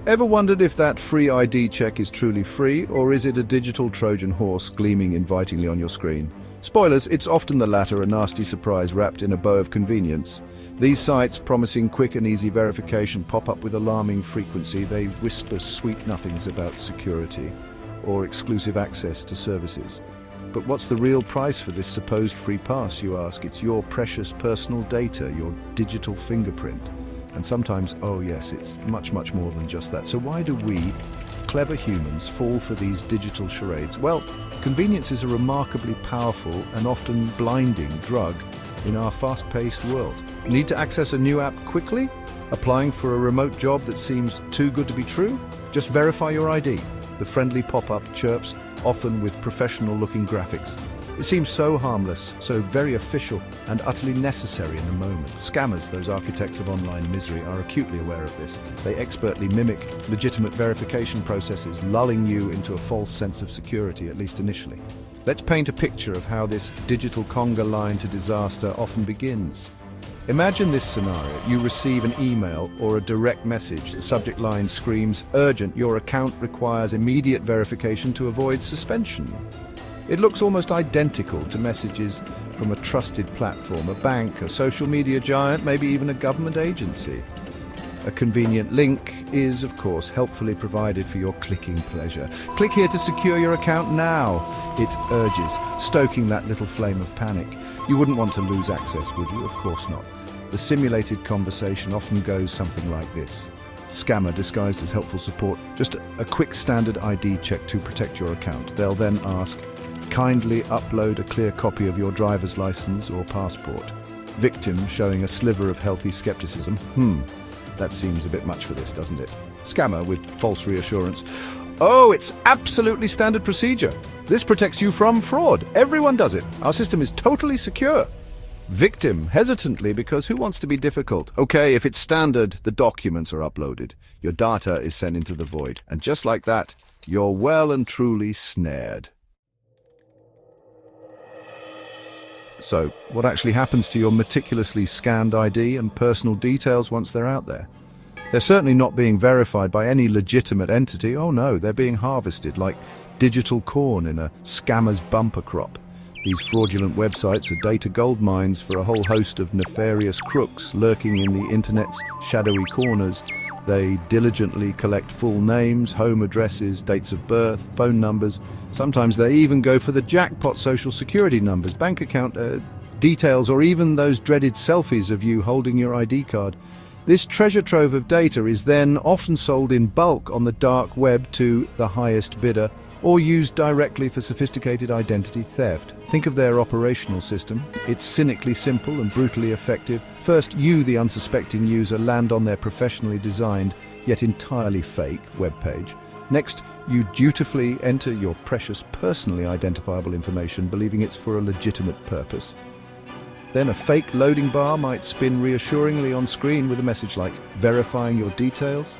Ever wondered if that free ID check is truly free, or is it a digital Trojan horse gleaming invitingly on your screen? Spoilers, it's often the latter, a nasty surprise wrapped in a bow of convenience. These sites, promising quick and easy verification, pop up with alarming frequency. They whisper sweet nothings about security or exclusive access to services. But what's the real price for this supposed free pass, you ask? It's your precious personal data, your digital fingerprint. And sometimes, oh yes, it's much, much more than just that. So why do we, clever humans, fall for these digital charades? Well, convenience is a remarkably powerful and often blinding drug in our fast-paced world. Need to access a new app quickly? Applying for a remote job that seems too good to be true? Just verify your ID. The friendly pop-up chirps, often with professional-looking graphics. It seems so harmless, so very official, and utterly necessary in the moment. Scammers, those architects of online misery, are acutely aware of this. They expertly mimic legitimate verification processes, lulling you into a false sense of security, at least initially. Let's paint a picture of how this digital conga line to disaster often begins. Imagine this scenario. You receive an email or a direct message. The subject line screams, "Urgent, your account requires immediate verification to avoid suspension." It looks almost identical to messages from a trusted platform, a bank, a social media giant, maybe even a government agency. A convenient link is, of course, helpfully provided for your clicking pleasure. Click here to secure your account now, it urges, stoking that little flame of panic. You wouldn't want to lose access, would you? Of course not. The simulated conversation often goes something like this. Scammer disguised as helpful support. Just a quick standard ID check to protect your account. They'll then ask, kindly upload a clear copy of your driver's license or passport. Victim showing a sliver of healthy skepticism. That seems a bit much for this, doesn't it? Scammer with false reassurance. Oh, it's absolutely standard procedure. This protects you from fraud. Everyone does it. Our system is totally secure. Victim, hesitantly, because who wants to be difficult? Okay, if it's standard, the documents are uploaded. Your data is sent into the void. And just like that, you're well and truly snared. So, what actually happens to your meticulously scanned ID and personal details once they're out there? They're certainly not being verified by any legitimate entity. Oh no, they're being harvested like digital corn in a scammer's bumper crop. These fraudulent websites are data gold mines for a whole host of nefarious crooks lurking in the internet's shadowy corners. They diligently collect full names, home addresses, dates of birth, phone numbers. Sometimes they even go for the jackpot social security numbers, bank account details, or even those dreaded selfies of you holding your ID card. This treasure trove of data is then often sold in bulk on the dark web to the highest bidder, or used directly for sophisticated identity theft. Think of their operational system. It's cynically simple and brutally effective. First, you, the unsuspecting user, land on their professionally designed, yet entirely fake, webpage. Next, you dutifully enter your precious personally identifiable information, believing it's for a legitimate purpose. Then a fake loading bar might spin reassuringly on screen with a message like, verifying your details.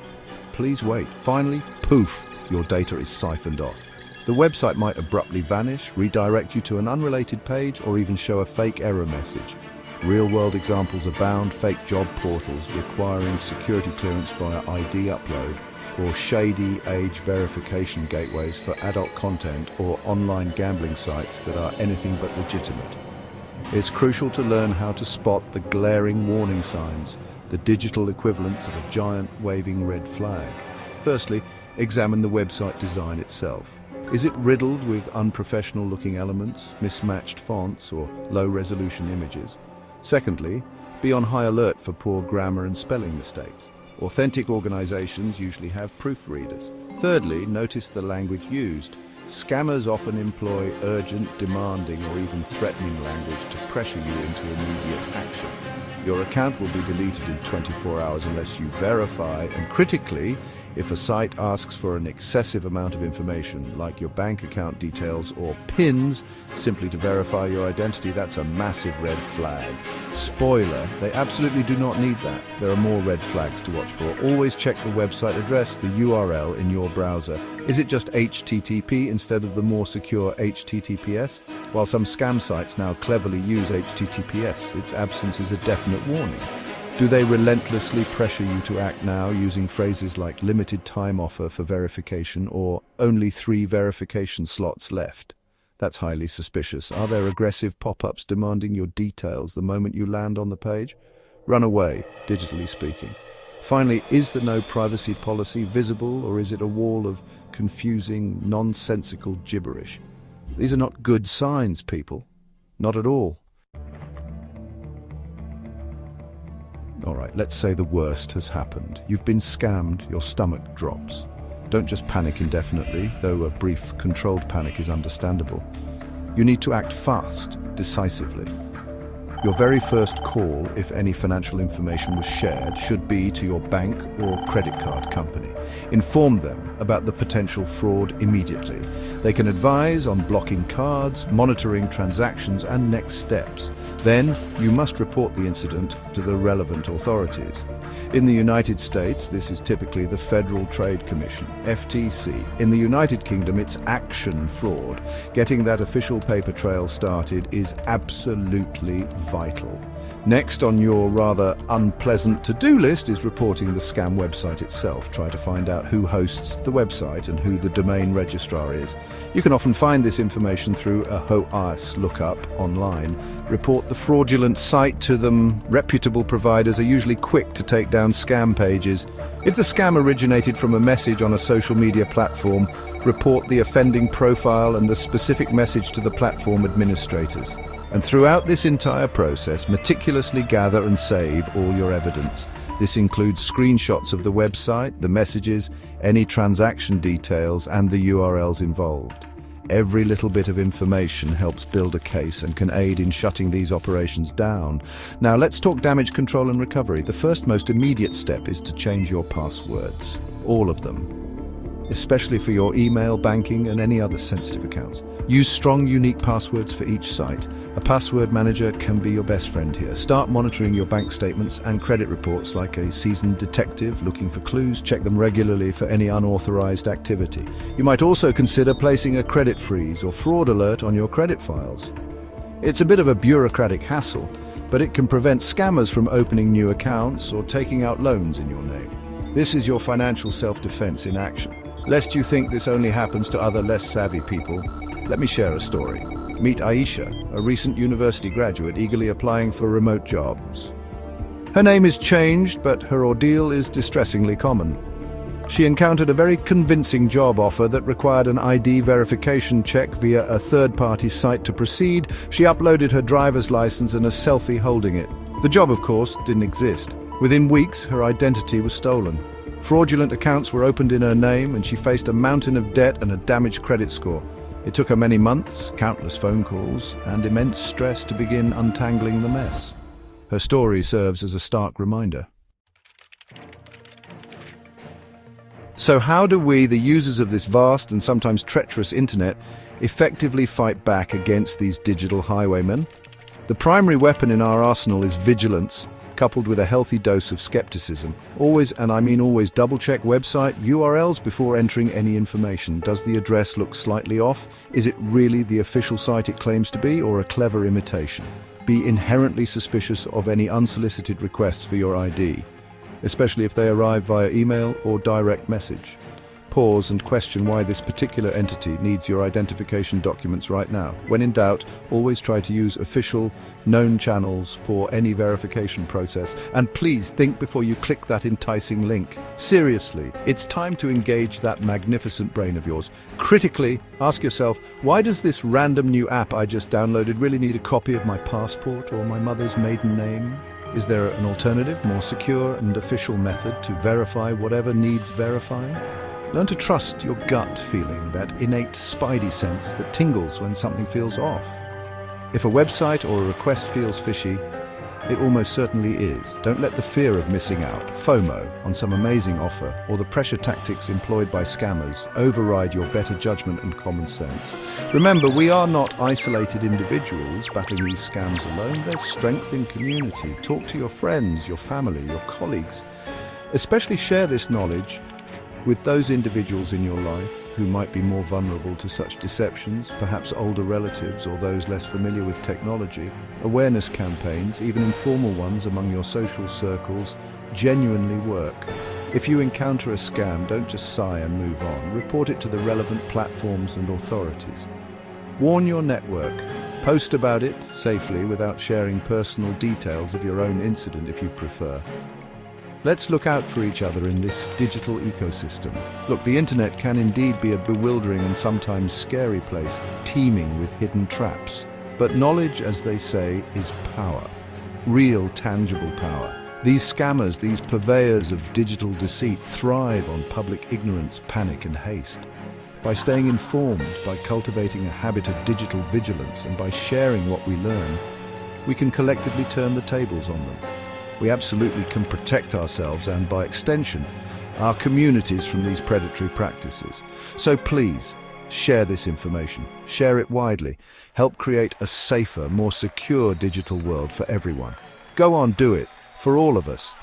Please wait. Finally, poof, your data is siphoned off. The website might abruptly vanish, redirect you to an unrelated page, or even show a fake error message. Real-world examples abound: fake job portals requiring security clearance via ID upload, or shady age verification gateways for adult content, or online gambling sites that are anything but legitimate. It's crucial to learn how to spot the glaring warning signs, the digital equivalents of a giant waving red flag. Firstly, examine the website design itself. Is it riddled with unprofessional-looking elements, mismatched fonts, or low-resolution images? Secondly, be on high alert for poor grammar and spelling mistakes. Authentic organizations usually have proofreaders. Thirdly, notice the language used. Scammers often employ urgent, demanding, or even threatening language to pressure you into immediate action. Your account will be deleted in 24 hours unless you verify, and critically, if a site asks for an excessive amount of information, like your bank account details or PINs, simply to verify your identity, that's a massive red flag. Spoiler, they absolutely do not need that. There are more red flags to watch for. Always check the website address, the URL in your browser. Is it just HTTP instead of the more secure HTTPS? While some scam sites now cleverly use HTTPS, its absence is a definite warning. Do they relentlessly pressure you to act now using phrases like limited time offer for verification or only 3 verification slots left? That's highly suspicious. Are there aggressive pop-ups demanding your details the moment you land on the page? Run away, digitally speaking. Finally, is the no privacy policy visible, or is it a wall of confusing, nonsensical gibberish? These are not good signs, people. Not at all. All right, let's say the worst has happened. You've been scammed, your stomach drops. Don't just panic indefinitely, though a brief, controlled panic is understandable. You need to act fast, decisively. Your very first call, if any financial information was shared, should be to your bank or credit card company. Inform them about the potential fraud immediately. They can advise on blocking cards, monitoring transactions, and next steps. Then, you must report the incident to the relevant authorities. In the United States, this is typically the Federal Trade Commission, FTC. In the United Kingdom, it's Action Fraud. Getting that official paper trail started is absolutely vital. Next on your rather unpleasant to-do list is reporting the scam website itself. Try to find out who hosts the website and who the domain registrar is. You can often find this information through a HOAS lookup online. Report the fraudulent site to them. Reputable providers are usually quick to take down scam pages. If the scam originated from a message on a social media platform, report the offending profile and the specific message to the platform administrators. And throughout this entire process, meticulously gather and save all your evidence. This includes screenshots of the website, the messages, any transaction details, and the URLs involved. Every little bit of information helps build a case and can aid in shutting these operations down. Now let's talk damage control and recovery. The first most immediate step is to change your passwords. All of them. Especially for your email, banking, and any other sensitive accounts. Use strong, unique passwords for each site. A password manager can be your best friend here. Start monitoring your bank statements and credit reports like a seasoned detective looking for clues. Check them regularly for any unauthorized activity. You might also consider placing a credit freeze or fraud alert on your credit files. It's a bit of a bureaucratic hassle, but it can prevent scammers from opening new accounts or taking out loans in your name. This is your financial self-defense in action. Lest you think this only happens to other less savvy people, let me share a story. Meet Aisha, a recent university graduate eagerly applying for remote jobs. Her name is changed, but her ordeal is distressingly common. She encountered a very convincing job offer that required an ID verification check via a third-party site to proceed. She uploaded her driver's license and a selfie holding it. The job, of course, didn't exist. Within weeks, her identity was stolen. Fraudulent accounts were opened in her name, and she faced a mountain of debt and a damaged credit score. It took her many months, countless phone calls, and immense stress to begin untangling the mess. Her story serves as a stark reminder. So how do we, the users of this vast and sometimes treacherous internet, effectively fight back against these digital highwaymen? The primary weapon in our arsenal is vigilance, coupled with a healthy dose of skepticism. Always, and I mean always, double-check website URLs before entering any information. Does the address look slightly off? Is it really the official site it claims to be, or a clever imitation? Be inherently suspicious of any unsolicited requests for your ID, especially if they arrive via email or direct message. Pause and question why this particular entity needs your identification documents right now. When in doubt, always try to use official, known channels for any verification process. And please think before you click that enticing link. Seriously, it's time to engage that magnificent brain of yours. Critically, ask yourself, why does this random new app I just downloaded really need a copy of my passport or my mother's maiden name? Is there an alternative, more secure and official method to verify whatever needs verifying? Learn to trust your gut feeling, that innate spidey sense that tingles when something feels off. If a website or a request feels fishy, it almost certainly is. Don't let the fear of missing out, FOMO, on some amazing offer, or the pressure tactics employed by scammers override your better judgment and common sense. Remember, we are not isolated individuals battling these scams alone. There's strength in community. Talk to your friends, your family, your colleagues. Especially share this knowledge with those individuals in your life who might be more vulnerable to such deceptions, perhaps older relatives or those less familiar with technology. Awareness campaigns, even informal ones among your social circles, genuinely work. If you encounter a scam, don't just sigh and move on. Report it to the relevant platforms and authorities. Warn your network. Post about it safely without sharing personal details of your own incident if you prefer. Let's look out for each other in this digital ecosystem. Look, the internet can indeed be a bewildering and sometimes scary place, teeming with hidden traps. But knowledge, as they say, is power. Real, tangible power. These scammers, these purveyors of digital deceit, thrive on public ignorance, panic, and haste. By staying informed, by cultivating a habit of digital vigilance, and by sharing what we learn, we can collectively turn the tables on them. We absolutely can protect ourselves and, by extension, our communities from these predatory practices. So please, share this information. Share it widely. Help create a safer, more secure digital world for everyone. Go on, do it. For all of us.